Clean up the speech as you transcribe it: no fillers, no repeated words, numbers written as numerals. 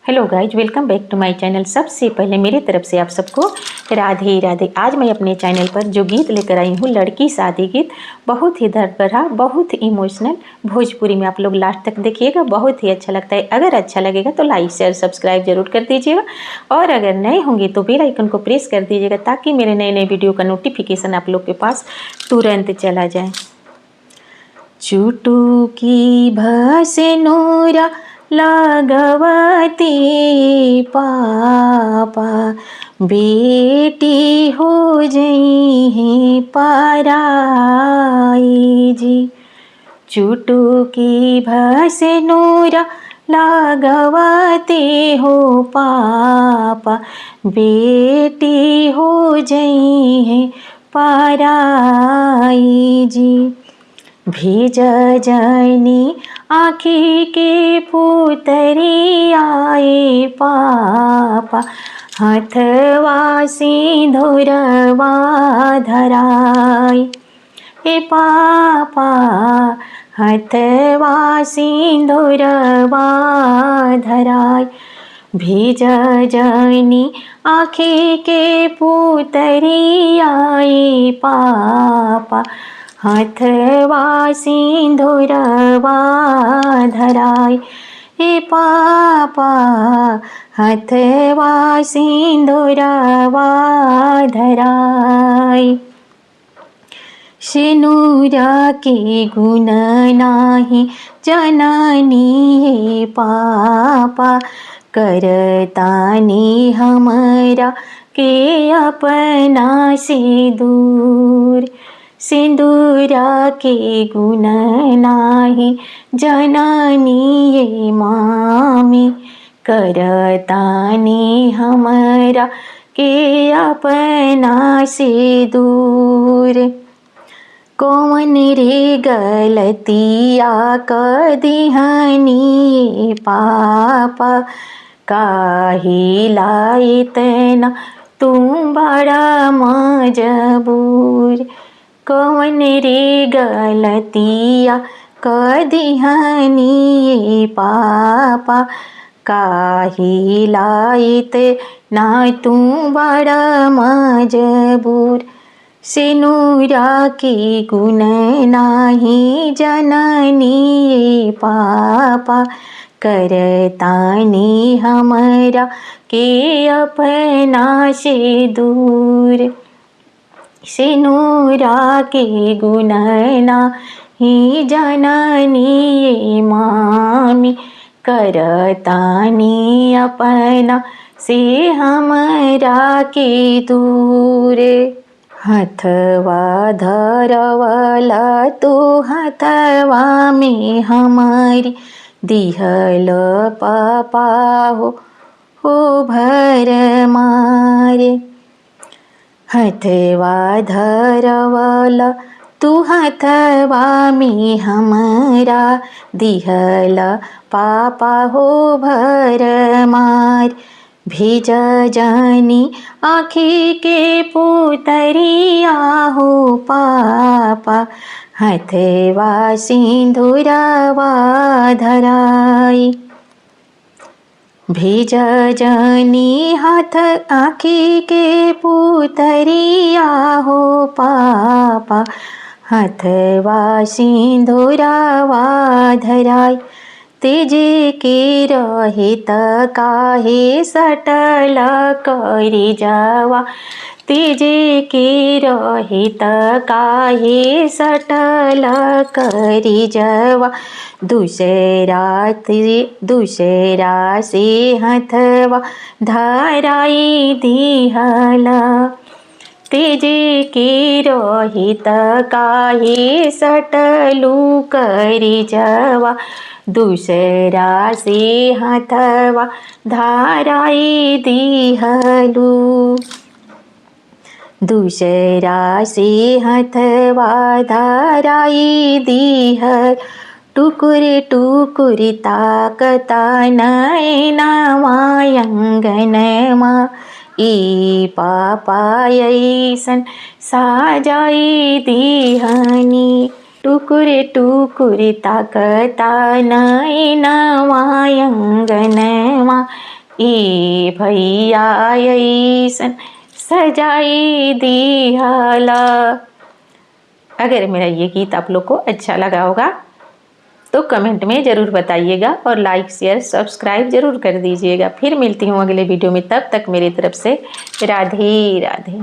Hello guys, welcome back to my channel. सबसे पहले मेरी तरफ से आप सबको राधे राधे। आज मैं अपने चैनल पर जो गीत लेकर आई हूँ, लड़की शादी गीत, बहुत ही दर्द भरा, बहुत ही इमोशनल भोजपुरी में। आप लोग लास्ट तक देखिएगा, बहुत ही अच्छा लगता है। अगर अच्छा लगेगा तो लाइक शेयर सब्सक्राइब जरूर कर दीजिएगा, और अगर नए होंगे तो बेल आइकन को प्रेस कर दीजिएगा ताकि मेरे नए नए वीडियो का नोटिफिकेशन आप लोग के पास तुरंत चला जाए। चुटुकी भसनोरा लागवती पापा, बेटी हो जई है पराई जी। चुटुकी भसनोरा लागवते हो पापा, बेटी हो जई है पराई जी। भेज जनी आँखी के पुतरी आए पापा, हथवा सिंदूरवा धराई। हे पापा, हथवा सिंदूरवा धराई। भेज जनी आँखी के पुतरी आए पापा, हथवा सिंदूरवा धराई। हे पापा, हथवा सिंदूरवा धराई। सिनुरा के गुण नाही जननी हे पापा, करतानी हमरा के अपना से दूर। सिंदूरा के गुण नाही जननी ये मामी, करतानी हमरा के अपना से दूर। कौन रे गलतिया कदिहनी पापा, काहिला इतना तुम बड़ा मजबूर। कौन रे गलतिया कदिहनी पापा, काहिला इतना तुम बड़ा मजबूर। सिनुरा के गुण नाही जननी पापा, करतानी हमरा के अपना से दूर। सिनुरा के गुण नाही जननी मामी, करतानी अपना से हमरा के दूर। हथवा धरवला तू हथवा में हमारी, दिहल पापा हो भर मारे। हथवा धरवला तू हथवा में हमरा, दिहल पापा हो भर मार। भेज जनी आँखी के पुतरिया हो पापा, हथवा सिंदूरवा धराई। भेज जनी हाथ आँखी के पुतरिया हो पापा, हथवा सिंदूरवा धराई। तेजे के रहित काहे सटल करी जावा, तेजे के रहित काहे सटल करी जावा। दूसरा से हथवा धराई दिहला, तेजे के रहित काहे सटलू करी जावा। दूसरा से हथवा धराई दिहलू, दूसरा से हथवा धराई दिहल। टुकुर टुकुर ताकता नैनवा अंगनमा, ई पापा ऐसन साजाई दिहनी। टुकुर टुकुर ताकता नैनवा अंगनमा, ए भैया ऐसन सजाई दिहला। अगर मेरा ये गीत आप लोग को अच्छा लगा होगा तो कमेंट में ज़रूर बताइएगा और लाइक शेयर सब्सक्राइब ज़रूर कर दीजिएगा। फिर मिलती हूँ अगले वीडियो में, तब तक मेरी तरफ से राधे राधे।